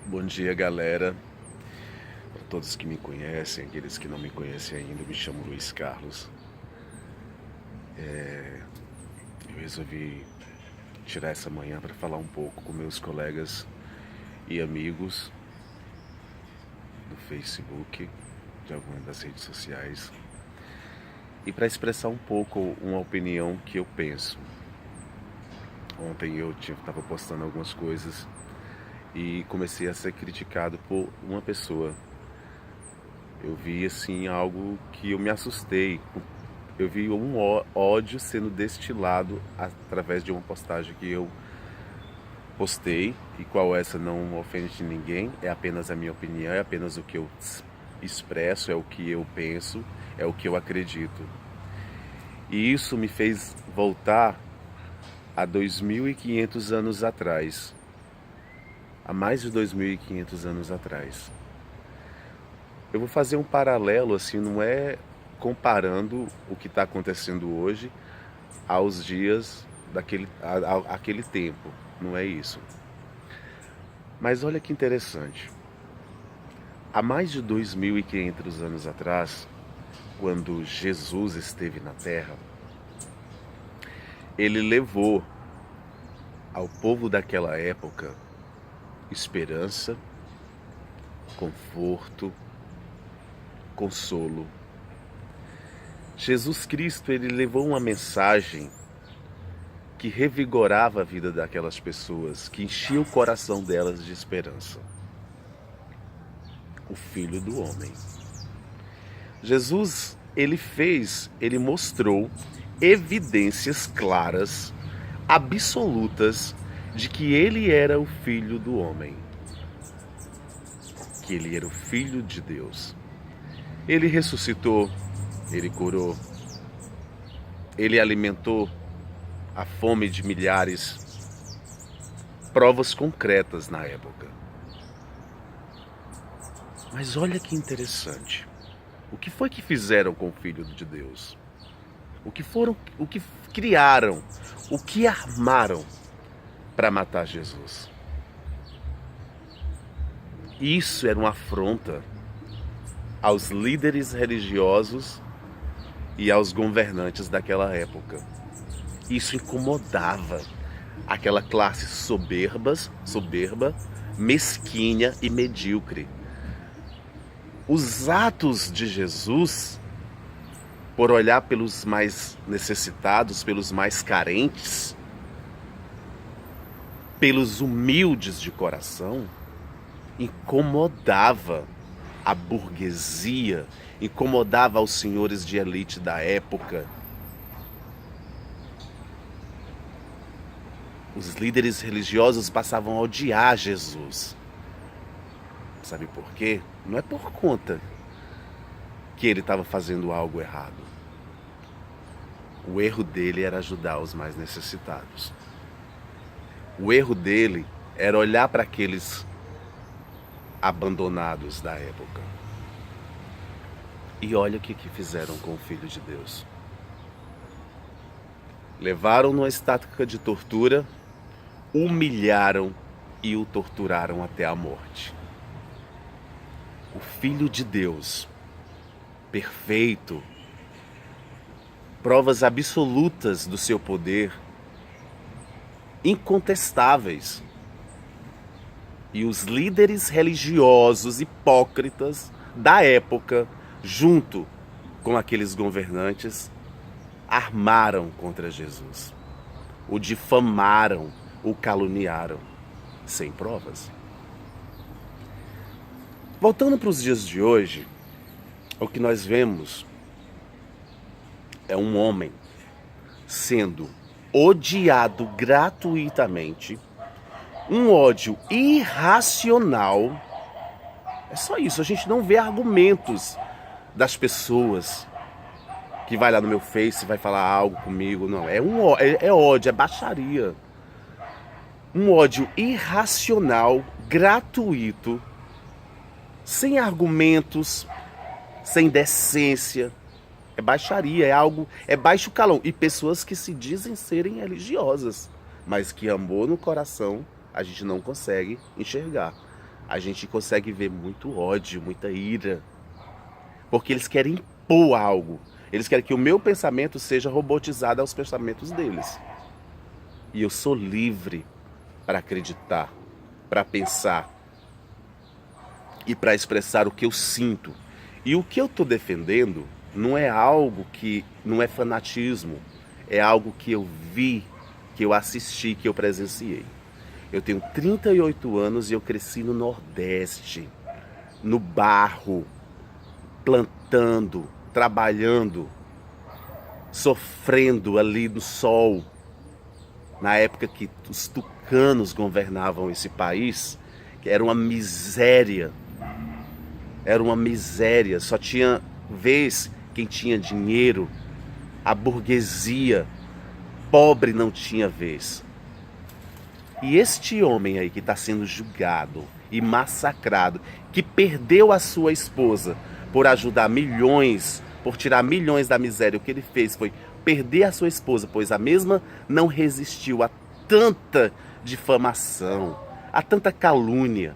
Bom dia, galera. Para todos que me conhecem, aqueles que não me conhecem ainda, eu me chamo Luiz Carlos. Eu resolvi tirar essa manhã para falar um pouco com meus colegas e amigos do Facebook, de algumas das redes sociais, e para expressar um pouco uma opinião que eu penso. Ontem eu estava postando algumas coisas e comecei a ser criticado por uma pessoa. Eu vi assim algo que eu me assustei. Eu vi um ódio sendo destilado através de uma postagem que eu postei, e qual essa não ofende ninguém, é apenas a minha opinião, é apenas o que eu expresso, é o que eu penso, é o que eu acredito. E isso me fez voltar a 2.500 anos atrás, a mais de 2.500 anos atrás. Eu vou fazer um paralelo, assim, não é comparando o que está acontecendo hoje aos dias aquele tempo, não é isso. Mas olha que interessante. Há mais de 2.500 anos atrás, quando Jesus esteve na Terra, ele levou ao povo daquela época esperança, conforto, consolo. Jesus Cristo, ele levou uma mensagem que revigorava a vida daquelas pessoas, que enchia o coração delas de esperança. O Filho do Homem. Jesus, ele mostrou evidências claras, absolutas, de que ele era o Filho do Homem, que ele era o Filho de Deus. Ele ressuscitou, ele curou, ele alimentou a fome de milhares. Provas concretas na época. Mas olha que interessante. O que foi que fizeram com o Filho de Deus? O que criaram, o que armaram para matar Jesus? Isso era uma afronta aos líderes religiosos e aos governantes daquela época. Isso incomodava aquela classe soberba, mesquinha e medíocre. Os atos de Jesus, por olhar pelos mais necessitados, pelos mais carentes, pelos humildes de coração, incomodava a burguesia, incomodava os senhores de elite da época. Os líderes religiosos passavam a odiar Jesus. Sabe por quê? Não é por conta que ele estava fazendo algo errado. O erro dele era ajudar os mais necessitados. O erro dele era olhar para aqueles abandonados da época. E olha o que fizeram com o Filho de Deus. Levaram-no numa estática de tortura, humilharam e o torturaram até a morte. O Filho de Deus, perfeito, provas absolutas do seu poder, incontestáveis. E os líderes religiosos hipócritas da época, junto com aqueles governantes, armaram contra Jesus. O difamaram, o caluniaram, sem provas. Voltando para os dias de hoje, o que nós vemos é um homem sendo odiado gratuitamente, um ódio irracional. É só isso, a gente não vê argumentos das pessoas que vai lá no meu Face e vai falar algo comigo, não, é ódio, é baixaria. Um ódio irracional, gratuito, sem argumentos, sem decência. É baixaria, é baixo calão. E pessoas que se dizem serem religiosas, mas que amor no coração a gente não consegue enxergar. a gente consegue ver muito ódio, muita ira. Porque eles querem impor algo. Eles querem que o meu pensamento seja robotizado aos pensamentos deles. E eu sou livre para acreditar, para pensar e para expressar o que eu sinto. E o que eu estou defendendo não é algo que não é fanatismo, é algo que eu vi, que eu assisti, que eu presenciei. Eu tenho 38 anos e eu cresci no Nordeste, no barro, plantando, trabalhando, sofrendo ali no sol. Na época que os tucanos governavam esse país, que era uma miséria. Era uma miséria, só tinha vez quem tinha dinheiro, a burguesia, pobre não tinha vez. E este homem aí que está sendo julgado e massacrado, que perdeu a sua esposa por ajudar milhões, por tirar milhões da miséria, o que ele fez foi perder a sua esposa, pois a mesma não resistiu a tanta difamação, a tanta calúnia,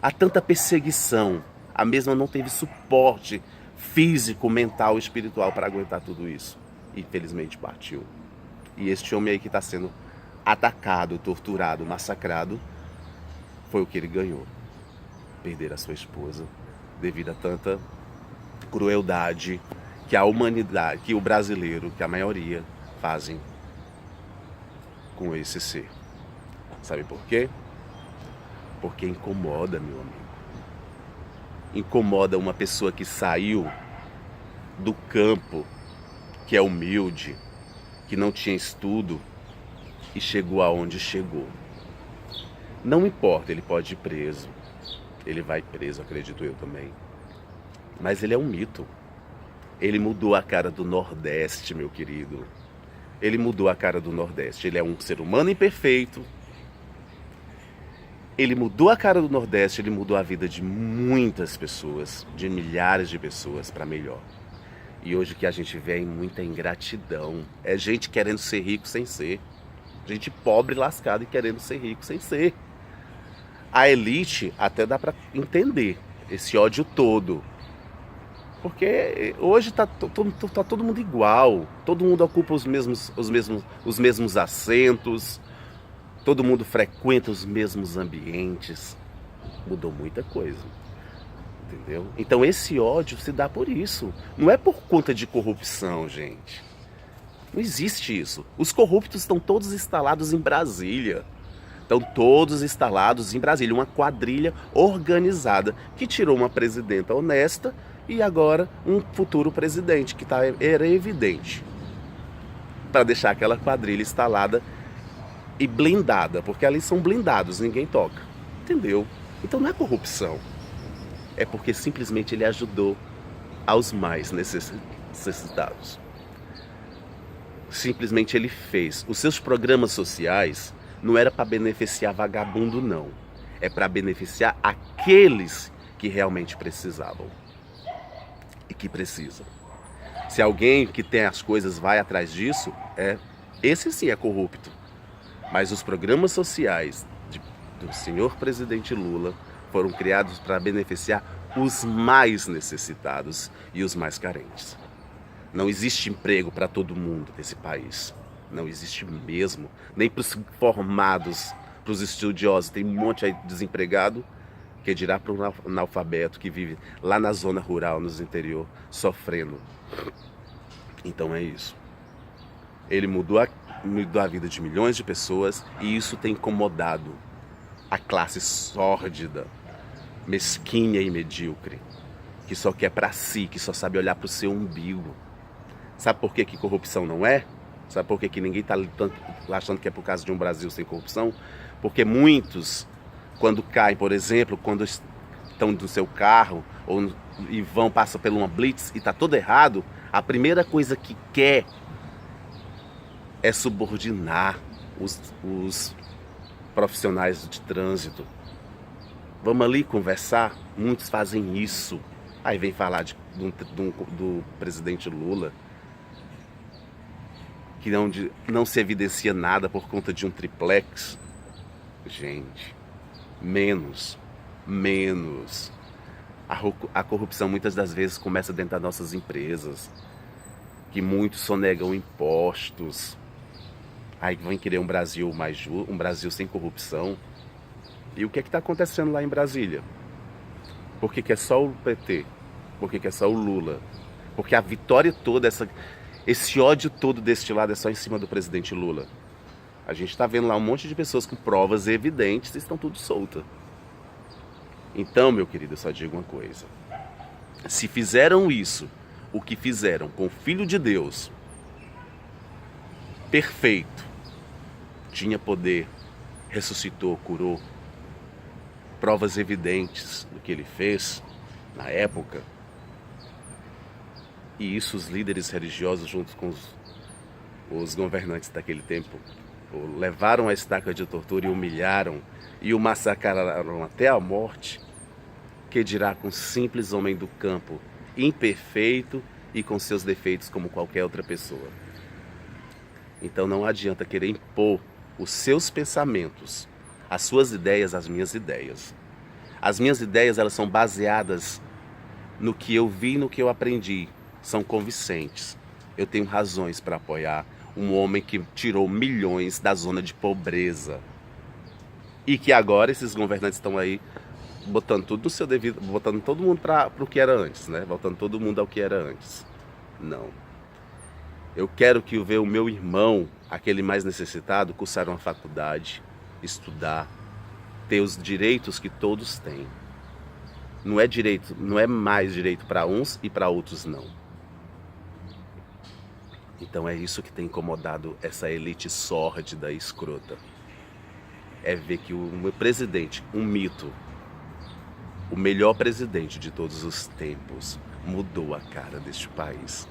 a tanta perseguição. A mesma não teve suporte físico, mental, espiritual para aguentar tudo isso. Infelizmente partiu. E este homem aí que está sendo atacado, torturado, massacrado, foi o que ele ganhou. Perder a sua esposa devido a tanta crueldade que a humanidade, que o brasileiro, que a maioria fazem com esse ser. Sabe por quê? Porque incomoda, meu amigo. Incomoda uma pessoa que saiu do campo, que é humilde, que não tinha estudo e chegou aonde chegou. Não importa, ele pode ir preso. Ele vai preso, acredito eu também. Mas ele é um mito. Ele mudou a cara do Nordeste, meu querido. Ele mudou a cara do Nordeste. Ele é um ser humano imperfeito. Ele mudou a cara do Nordeste, ele mudou a vida de muitas pessoas, de milhares de pessoas para melhor. E hoje o que a gente vê é muita ingratidão. É gente querendo ser rico sem ser. Gente pobre, lascada e querendo ser rico sem ser. A elite até dá para entender esse ódio todo. Porque hoje tá todo mundo igual. Todo mundo ocupa os mesmos assentos. Todo mundo frequenta os mesmos ambientes. Mudou muita coisa. Entendeu? Então esse ódio se dá por isso. Não é por conta de corrupção, gente. Não existe isso. Os corruptos estão todos instalados em Brasília. Estão todos instalados em Brasília. Uma quadrilha organizada que tirou uma presidenta honesta e agora um futuro presidente que era evidente. Para deixar aquela quadrilha instalada e blindada, porque ali são blindados, ninguém toca, entendeu? Então não é corrupção, é porque simplesmente ele ajudou aos mais necessitados. Simplesmente ele fez. Os seus programas sociais não era para beneficiar vagabundo, não. É para beneficiar aqueles que realmente precisavam e que precisam. Se alguém que tem as coisas vai atrás disso, esse sim é corrupto. Mas os programas sociais do senhor presidente Lula foram criados para beneficiar os mais necessitados e os mais carentes. Não existe emprego para todo mundo nesse país. Não existe mesmo. Nem para os formados, para os estudiosos. Tem um monte aí de desempregado, que dirá para um analfabeto que vive lá na zona rural, nos interior, sofrendo. Então é isso. Ele mudou a vida de milhões de pessoas e isso tem incomodado a classe sórdida, mesquinha e medíocre, que só quer para si, que só sabe olhar para o seu umbigo. Sabe por que corrupção não é? Sabe por que ninguém está achando que é por causa de um Brasil sem corrupção? Porque muitos, quando caem, por exemplo, quando estão no seu carro e passam por uma blitz e está tudo errado, a primeira coisa que quer é subordinar os profissionais de trânsito. Vamos ali conversar? Muitos fazem isso. Aí vem falar do presidente Lula, que não se evidencia nada por conta de um triplex. Gente, menos. Menos. A corrupção muitas das vezes começa dentro das nossas empresas, que muitos sonegam impostos. Aí vão querer um Brasil mais justo, um Brasil sem corrupção. E o que é que está acontecendo lá em Brasília? Por que é só o PT? Por que é só o Lula? Porque a vitória toda, esse ódio todo deste lado é só em cima do presidente Lula. A gente está vendo lá um monte de pessoas com provas evidentes e estão tudo soltas. Então, meu querido, eu só digo uma coisa. Se fizeram isso, o que fizeram com o Filho de Deus, perfeito, tinha poder, ressuscitou, curou, provas evidentes do que ele fez na época, e isso os líderes religiosos junto com os governantes daquele tempo levaram a estaca de tortura e humilharam e o massacraram até a morte, que dirá com simples homem do campo, imperfeito e com seus defeitos como qualquer outra pessoa. Então não adianta querer impor os seus pensamentos, as suas ideias, às minhas ideias. As minhas ideias, elas são baseadas no que eu vi e no que eu aprendi. São convincentes. Eu tenho razões para apoiar um homem que tirou milhões da zona de pobreza. E que agora esses governantes estão aí botando tudo no seu devido, botando todo mundo para o que era antes, né? Voltando todo mundo ao que era antes. Não. Eu quero que ver o meu irmão, aquele mais necessitado, cursar uma faculdade, estudar, ter os direitos que todos têm. Não é direito, não é mais direito para uns e para outros não. Então é isso que tem incomodado essa elite sórdida e escrota. É ver que o meu presidente, um mito, o melhor presidente de todos os tempos, mudou a cara deste país.